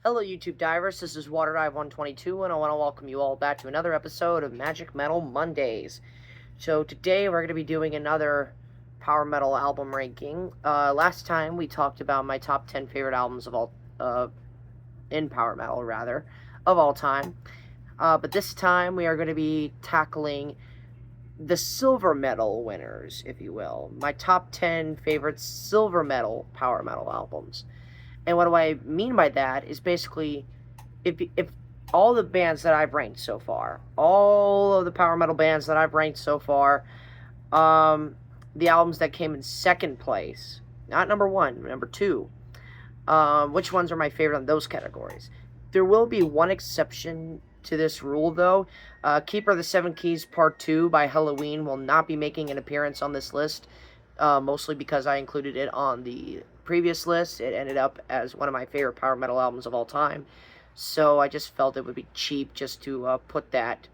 Hello, YouTube divers. This is WaterDive122, and I want to welcome you all back to another episode of Magic Metal Mondays. So today we're going to be doing another power metal album ranking. Last time we talked about my top 10 favorite albums of all, in power metal rather, of all time. But this time we are going to be tackling the silver medal winners, if you will. My top 10 favorite silver medal power metal albums. And what do I mean by that is basically if all the bands that I've ranked so far, all of the power metal bands that I've ranked so far, the albums that came in second place, not number one, number two, which ones are my favorite in those categories? There will be one exception to this rule, though. Keeper of the Seven Keys Part 2 by Helloween will not be making an appearance on this list, mostly because I included it on the previous list. It ended up as one of my favorite power metal albums of all time, so I just felt it would be cheap just to put that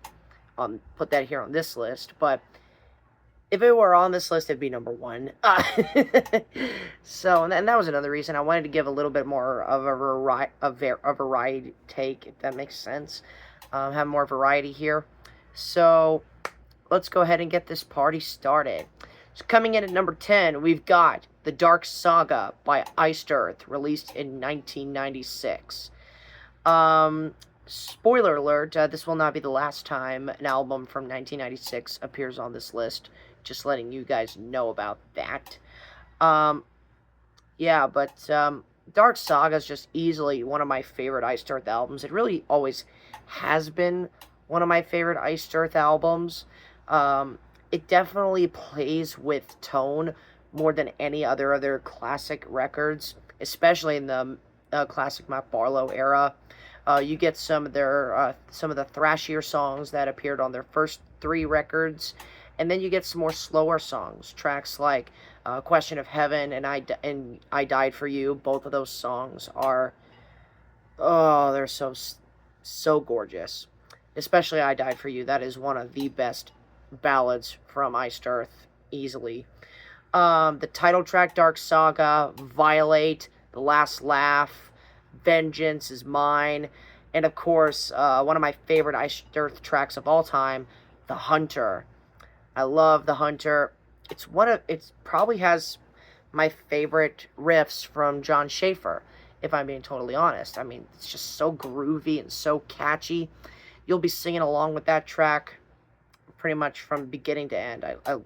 here on this list. But if it were on this list, it'd be number one. So, and that was another reason I wanted to give a little bit more of a variety take, if that makes sense. Have more variety here. So, let's go ahead and get this party started. So, coming in at number 10, we've got The Dark Saga by Iced Earth, released in 1996. Spoiler alert, this will not be the last time an album from 1996 appears on this list. Just letting you guys know about that. Yeah, but Dark Saga is just easily one of my favorite Iced Earth albums. It really always has been one of my favorite Iced Earth albums. It definitely plays with tone more than any other classic records, especially in the classic Matt Barlow era. You get some of the thrashier songs that appeared on their first three records, and then you get some more slower songs, tracks like Question of Heaven and I Died for You. Both of those songs are, they're so gorgeous. Especially I Died for You. That is one of the best ballads from Iced Earth, easily. The title track, Dark Saga, Violate, The Last Laugh, Vengeance Is Mine, and of course, one of my favorite Iced Earth tracks of all time, The Hunter. I love The Hunter. It probably has my favorite riffs from Jon Schaffer, if I'm being totally honest. I mean, it's just so groovy and so catchy. You'll be singing along with that track pretty much from beginning to end. I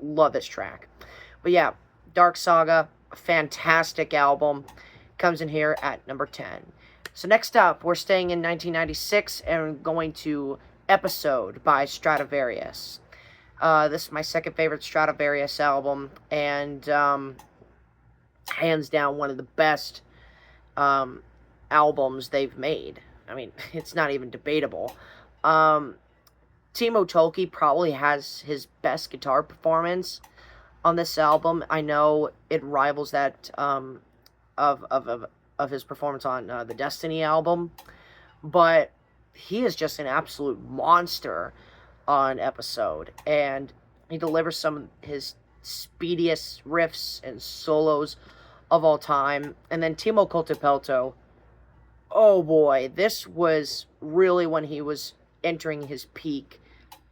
love this track. But yeah, Dark Saga, a fantastic album, comes in here at number 10. So next up, we're staying in 1996 and going to Episode by Stratovarius. This is my second favorite Stratovarius album, and hands down one of the best albums they've made. I mean, it's not even debatable. Timo Tolkki probably has his best guitar performance on this album. I know it rivals that of his performance on the Destiny album, but he is just an absolute monster on Episode, and he delivers some of his speediest riffs and solos of all time. And then Timo Coltepelto, oh boy, this was really when he was entering his peak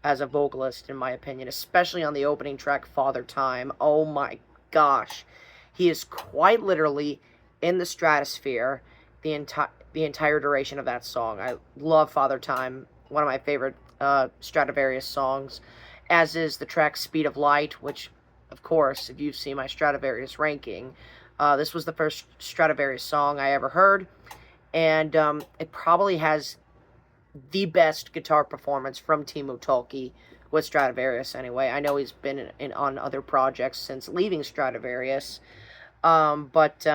as a vocalist, in my opinion, especially on the opening track, Father Time. Oh my gosh, he is quite literally in the stratosphere the entire duration of that song. I love Father Time, one of my favorite Stratovarius songs, as is the track Speed of Light, which, of course, if you've seen my Stratovarius ranking, this was the first Stratovarius song I ever heard, and it probably has the best guitar performance from Timo Tolkki with Stratovarius anyway. I know he's been on other projects since leaving Stratovarius, but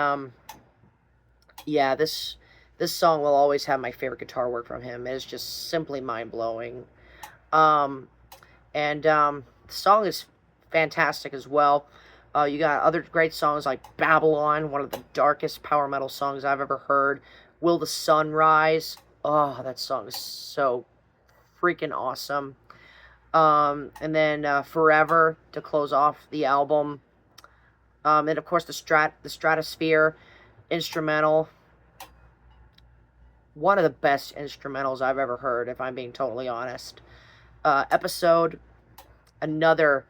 yeah, this song will always have my favorite guitar work from him. It is just simply mind-blowing. The song is fantastic as well. You got other great songs like Babylon, one of the darkest power metal songs I've ever heard. Will the Sun Rise? Oh, that song is so freaking awesome. And then Forever to close off the album. And of course the Stratosphere instrumental. one of the best instrumentals I've ever heard, if I'm being totally honest. Episode, another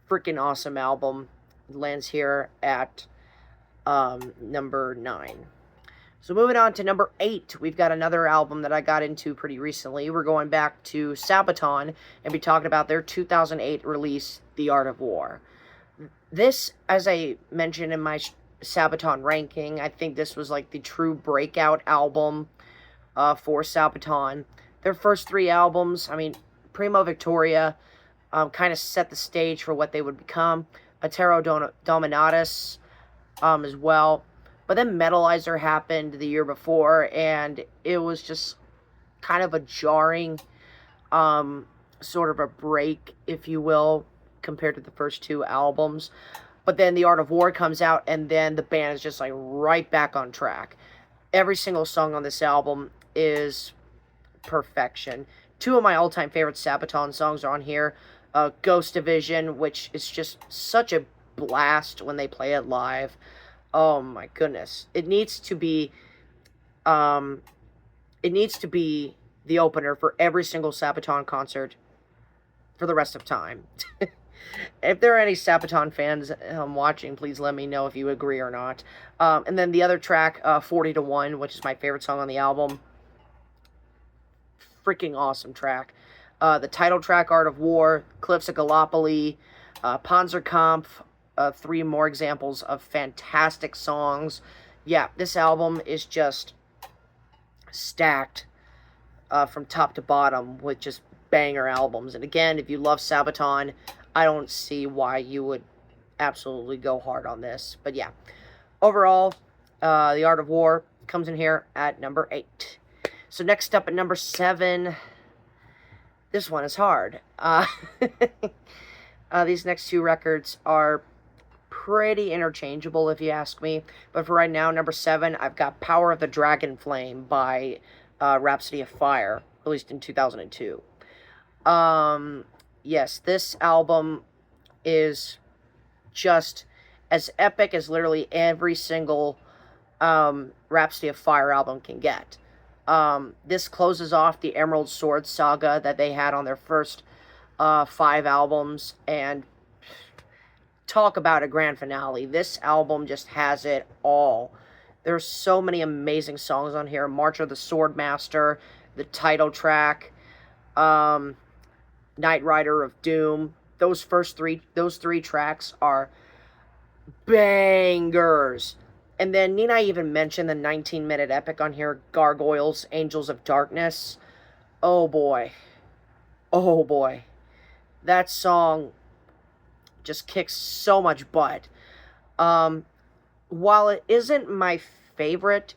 freaking awesome album, lands here at number 9. So moving on to number 8, we've got another album that I got into pretty recently. We're going back to Sabaton and be talking about their 2008 release, The Art of War. This, as I mentioned in my Sabaton ranking, I think this was like the true breakout album for Sabaton. Their first 3 albums, I mean, Prima Victoria kind of set the stage for what they would become. Atero Dominatus as well. But then Metalizer happened the year before, and it was just kind of a jarring sort of a break, if you will, compared to the first 2 albums. But then The Art of War comes out, and then the band is just like right back on track. Every single song on this album is perfection. 2 of my all-time favorite Sabaton songs are on here. Ghost Division, which is just such a blast when they play it live. Oh my goodness. It needs to be the opener for every single Sabaton concert for the rest of time. If there are any Sabaton fans watching, please let me know if you agree or not. And then the other track, 40 to 1, which is my favorite song on the album. Freaking awesome track. The title track, Art of War, Cliffs of Gallipoli, Panzerkampf, 3 more examples of fantastic songs. Yeah, this album is just stacked from top to bottom with just banger albums. And again, if you love Sabaton, I don't see why you would absolutely go hard on this. But yeah, overall, The Art of War comes in here at number 8. So next up at number 7, this one is hard. These next 2 records are pretty interchangeable, if you ask me. But for right now, number 7, I've got Power of the Dragon Flame by Rhapsody of Fire, released in 2002. Yes, this album is just as epic as literally every single Rhapsody of Fire album can get. This closes off the Emerald Sword saga that they had on their first 5 albums, and talk about a grand finale. This album just has it all. There's so many amazing songs on here. March of the Swordmaster, the title track, Knight Rider of Doom. Those 3 tracks are bangers. And then need I even mention the 19-minute epic on here, Gargoyles, Angels of Darkness. Oh boy. Oh boy. That song just kicks so much butt. While it isn't my favorite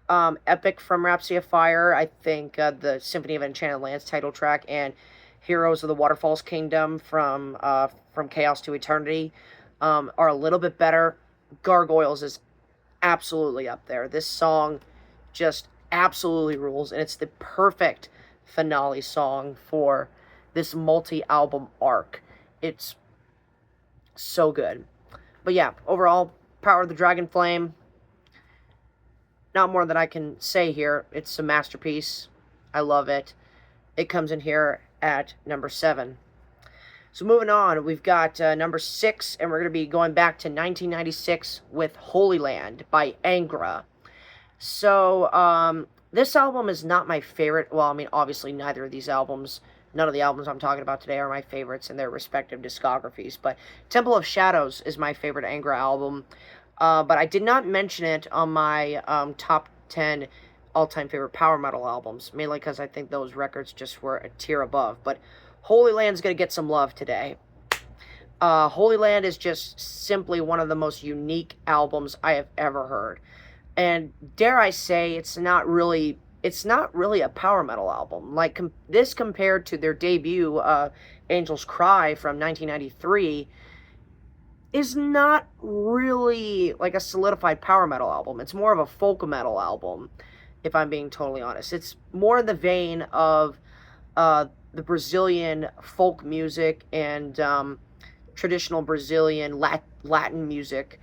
epic from Rhapsody of Fire, I think the Symphony of Enchanted Lands title track and Heroes of the Waterfalls Kingdom from Chaos to Eternity are a little bit better. Gargoyles is absolutely up there. This song just absolutely rules, and it's the perfect finale song for this multi-album arc. It's so good. But yeah, overall, Power of the Dragon Flame, not more than I can say here. It's a masterpiece. I love it. It comes in here at number 7. So moving on, we've got number 6, and we're going to be going back to 1996 with Holy Land by Angra. So, this album is not my favorite. Well, I mean, obviously, neither of these albums, none of the albums I'm talking about today are my favorites in their respective discographies. But Temple of Shadows is my favorite Angra album. But I did not mention it on my top 10 all-time favorite power metal albums, mainly because I think those records just were a tier above. But Holy Land's going to get some love today. Holy Land is just simply one of the most unique albums I have ever heard. And dare I say, it's not really a power metal album. Like, this compared to their debut, Angel's Cry from 1993, is not really like a solidified power metal album. It's more of a folk metal album, if I'm being totally honest. It's more in the vein of the Brazilian folk music and traditional Brazilian Latin music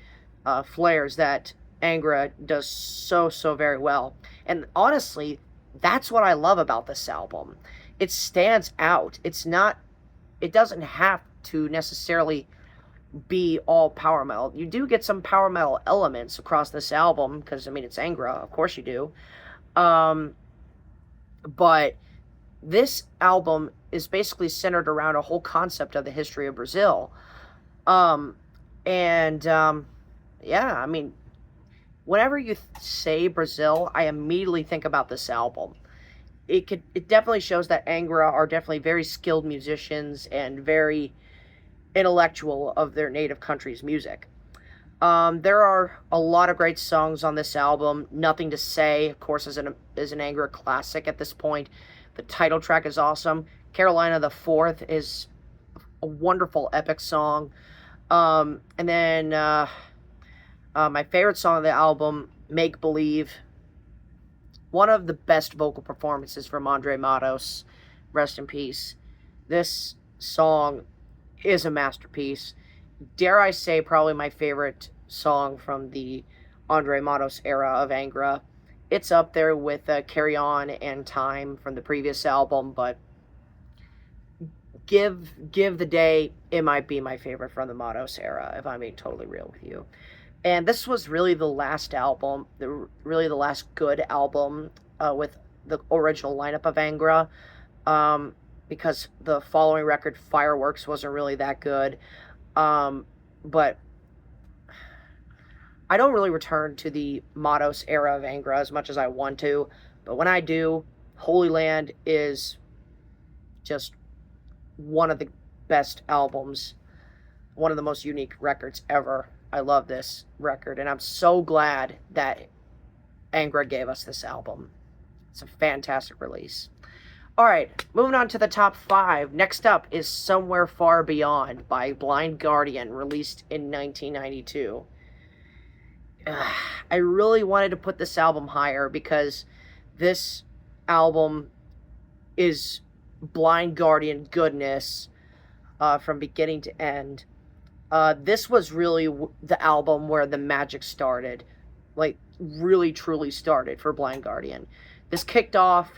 flares that Angra does so very well. And honestly, that's what I love about this album. It stands out. It doesn't have to necessarily be all power metal. You do get some power metal elements across this album because I mean it's Angra, of course you do. Um, but this album is basically centered around a whole concept of the history of Brazil. Um, and yeah, I mean, whenever you say Brazil, I immediately think about this album. It definitely shows that Angra are definitely very skilled musicians and very intellectual of their native country's music. There are a lot of great songs on this album. Nothing to Say, of course, is an Angra classic at this point. The title track is awesome. Carolina the Fourth is a wonderful epic song. And then my favorite song of the album, Make Believe. One of the best vocal performances from Andre Matos. Rest in peace. This song is a masterpiece. Dare I say, probably my favorite song from the Andre Matos era of Angra. It's up there with Carry On and Time from the previous album, but give the day, it might be my favorite from the Matos era, if I'm being totally real with you. And this was really the last album, really the last good album with the original lineup of Angra, because the following record, Fireworks, wasn't really that good. But I don't really return to the Matos era of Angra as much as I want to, but when I do, Holy Land is just one of the best albums, one of the most unique records ever. I love this record, and I'm so glad that Angra gave us this album. It's a fantastic release. Alright, moving on to the top 5. Next up is Somewhere Far Beyond by Blind Guardian, released in 1992. I really wanted to put this album higher because this album is Blind Guardian goodness from beginning to end. This was really the album where the magic started. Like, really, truly started for Blind Guardian. This kicked off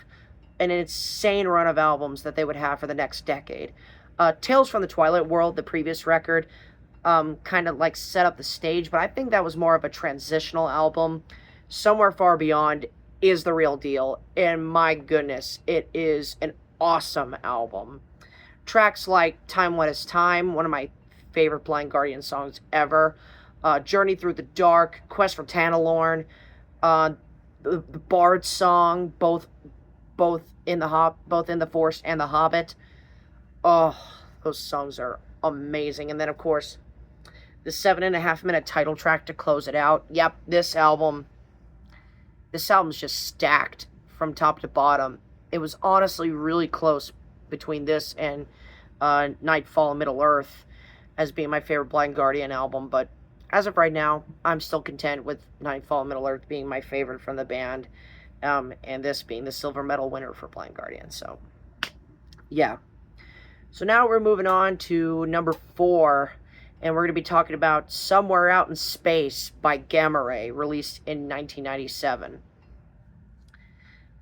an insane run of albums that they would have for the next decade. Tales from the Twilight World, the previous record, kind of like set up the stage, but I think that was more of a transitional album. Somewhere Far Beyond is the real deal, and my goodness, it is an awesome album. Tracks like Time What Is Time, one of my favorite Blind Guardian songs ever, Journey Through the Dark, Quest for Tanalorn, the Bard song, both in the Forest and the Hobbit. Oh, those songs are amazing. And then of course, the 7.5-minute title track to close it out. Yep, this album's just stacked from top to bottom. It was honestly really close between this and Nightfall, Middle Earth as being my favorite Blind Guardian album, but as of right now, I'm still content with Nightfall, Middle Earth being my favorite from the band, and this being the silver medal winner for Blind Guardian. So, yeah. So now we're moving on to number 4, and we're going to be talking about Somewhere Out in Space by Gamma Ray, released in 1997.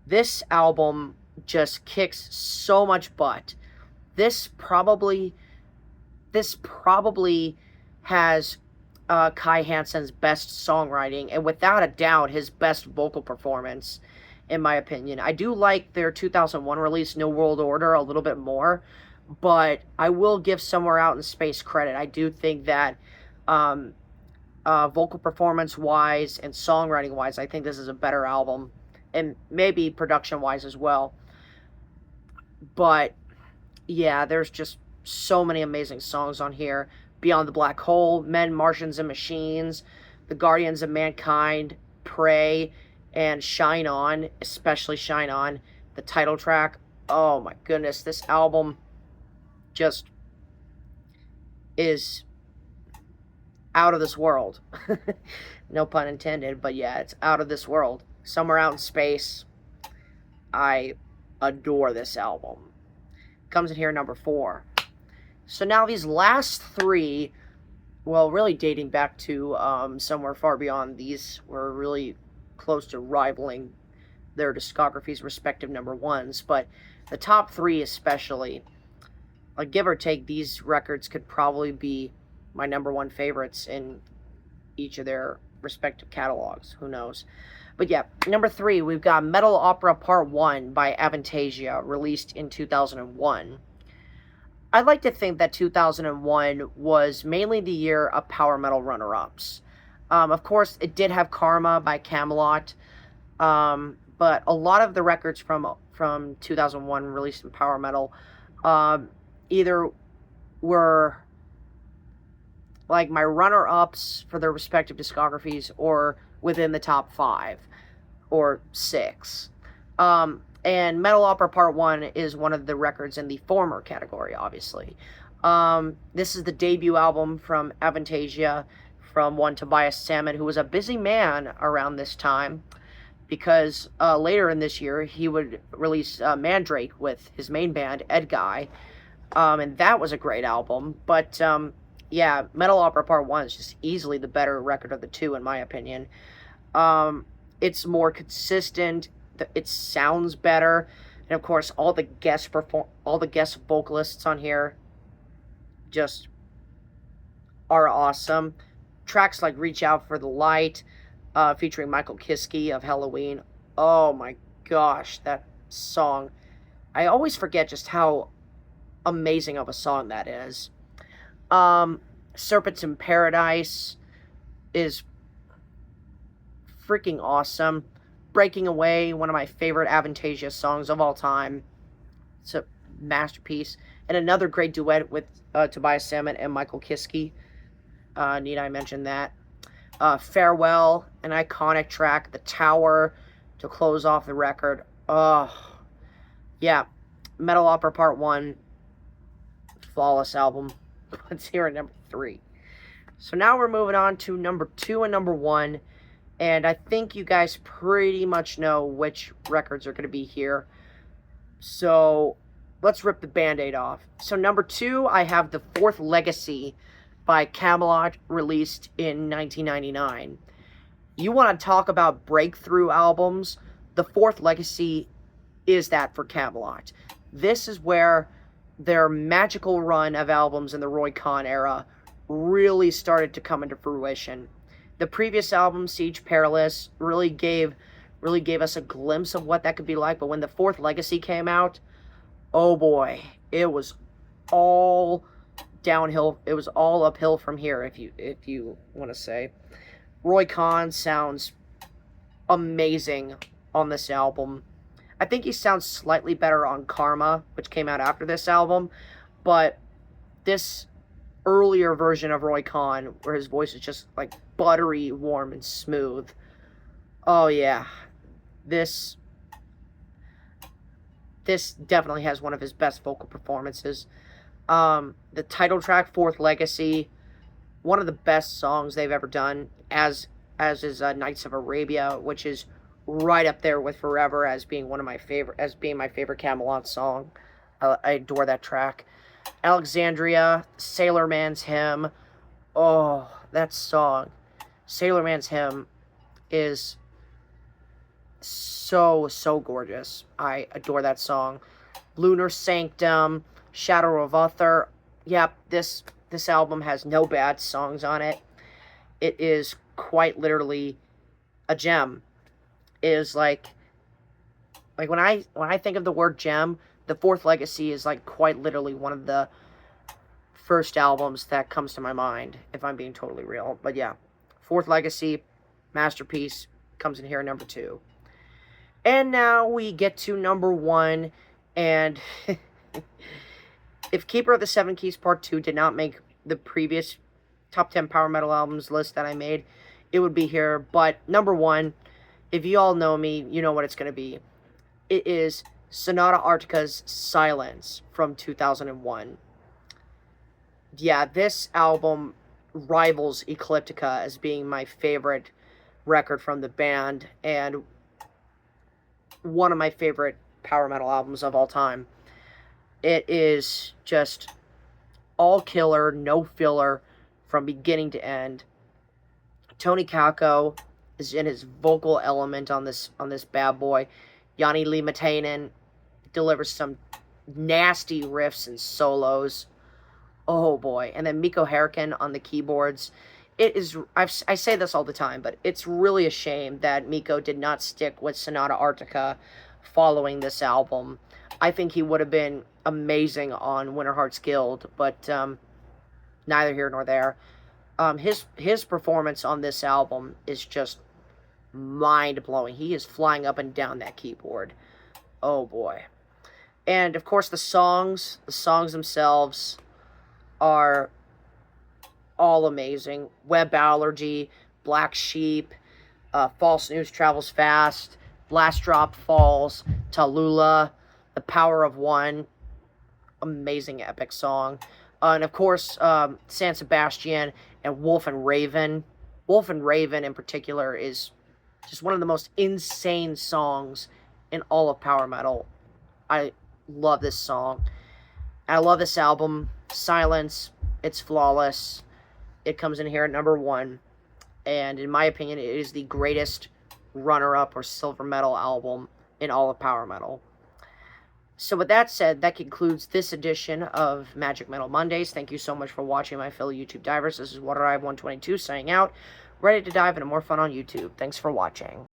This album just kicks so much butt. This probably has Kai Hansen's best songwriting, and without a doubt, his best vocal performance, in my opinion. I do like their 2001 release, New World Order, a little bit more, but I will give Somewhere Out in Space credit. I do think that vocal performance-wise and songwriting-wise, I think this is a better album, and maybe production-wise as well. But, yeah, there's just so many amazing songs on here. Beyond the Black Hole, Men, Martians, and Machines, The Guardians of Mankind, Pray, and Shine On, especially Shine On, the title track. Oh my goodness, this album just is out of this world. No pun intended, but yeah, it's out of this world. Somewhere Out in Space. I adore this album. Comes in here number 4. So now these last 3, well, really dating back to Somewhere Far Beyond, these were really close to rivaling their discography's respective number ones, but the top three especially, like give or take, these records could probably be my number one favorites in each of their respective catalogs. Who knows? But yeah, number three, we've got Metal Opera Part 1 by Avantasia, released in 2001. I'd like to think that 2001 was mainly the year of power metal runner-ups. Of course, it did have Karma by Kamelot, but a lot of the records from 2001 released in power metal either were like my runner-ups for their respective discographies or within the top 5 or 6. And Metal Opera Part 1 is one of the records in the former category, obviously. This is the debut album from Avantasia, from one Tobias Sammet, who was a busy man around this time, because later in this year, he would release Mandrake with his main band, Edguy, and that was a great album. But, yeah, Metal Opera Part 1 is just easily the better record of the two, in my opinion. It's more consistent, it sounds better, and of course, all the guest vocalists on here just are awesome. Tracks like Reach Out for the Light, featuring Michael Kiske of Helloween. Oh my gosh, that song. I always forget just how amazing of a song that is. Serpents in Paradise is freaking awesome. Breaking Away, one of my favorite Avantasia songs of all time. It's a masterpiece. And another great duet with Tobias Sammet and Michael Kiske. Need I mention that? Farewell, an iconic track. The Tower, to close off the record. Oh, yeah. Metal Opera Part 1, flawless album. Let's hear it, number 3. So now we're moving on to number 2 and number 1. And I think you guys pretty much know which records are going to be here. So let's rip the Band-Aid off. So number 2, I have The Fourth Legacy by Kamelot, released in 1999. You want to talk about breakthrough albums? The Fourth Legacy is that for Kamelot. This is where their magical run of albums in the Roy Khan era really started to come into fruition. The previous album, Siege Perilous, really gave us a glimpse of what that could be like. But when The Fourth Legacy came out, oh boy, it was all downhill. It was all uphill from here, if you want to say. Roy Khan sounds amazing on this album. I think he sounds slightly better on Karma, which came out after this album. But this earlier version of Roy Khan, where his voice is just like buttery, warm, and smooth. Oh yeah, this definitely has one of his best vocal performances. The title track, Fourth Legacy, one of the best songs they've ever done, as is Nights of Arabia, which is right up there with Forever as being my favorite Kamelot song. I adore that track. Alexandria, Sailor Man's Hymn. Oh, that song. Sailor Man's Hymn is so gorgeous. I adore that song. Lunar Sanctum, Shadow of Uther. Yep, this album has no bad songs on it. It is quite literally a gem. It is like when I think of the word gem, The Fourth Legacy is like quite literally one of the first albums that comes to my mind, if I'm being totally real. But yeah, Fourth Legacy, masterpiece, comes in here number 2. And now we get to number 1, and if Keeper of the Seven Keys Part 2 did not make the previous top 10 power metal albums list that I made, it would be here. But number 1, if you all know me, you know what it's going to be. It is Sonata Arctica's Silence from 2001. Yeah, this album rivals Ecliptica as being my favorite record from the band, and one of my favorite power metal albums of all time. It is just all killer, no filler, from beginning to end. Tony Calco in his vocal element on this bad boy. Jani Limatainen delivers some nasty riffs and solos. Oh boy. And then Mikko Herkin on the keyboards. It is, I say this all the time, but it's really a shame that Mikko did not stick with Sonata Arctica following this album. I think he would have been amazing on Winter Hearts Guild, but neither here nor there. His performance on this album is just mind-blowing. He is flying up and down that keyboard. Oh boy. And of course the songs themselves are all amazing. Web Allergy, Black Sheep, False News Travels Fast, Last Drop Falls, Tallulah, The Power of One. Amazing epic song. And of course, San Sebastian and Wolf and Raven. Wolf and Raven in particular is just one of the most insane songs in all of power metal. I love this song. I love this album. Silence, it's flawless. It comes in here at number 1. And in my opinion, it is the greatest runner-up or silver medal album in all of power metal. So with that said, that concludes this edition of Magic Metal Mondays. Thank you so much for watching my fellow YouTube divers. This is WaterDive122 signing out, ready to dive into more fun on YouTube. Thanks for watching.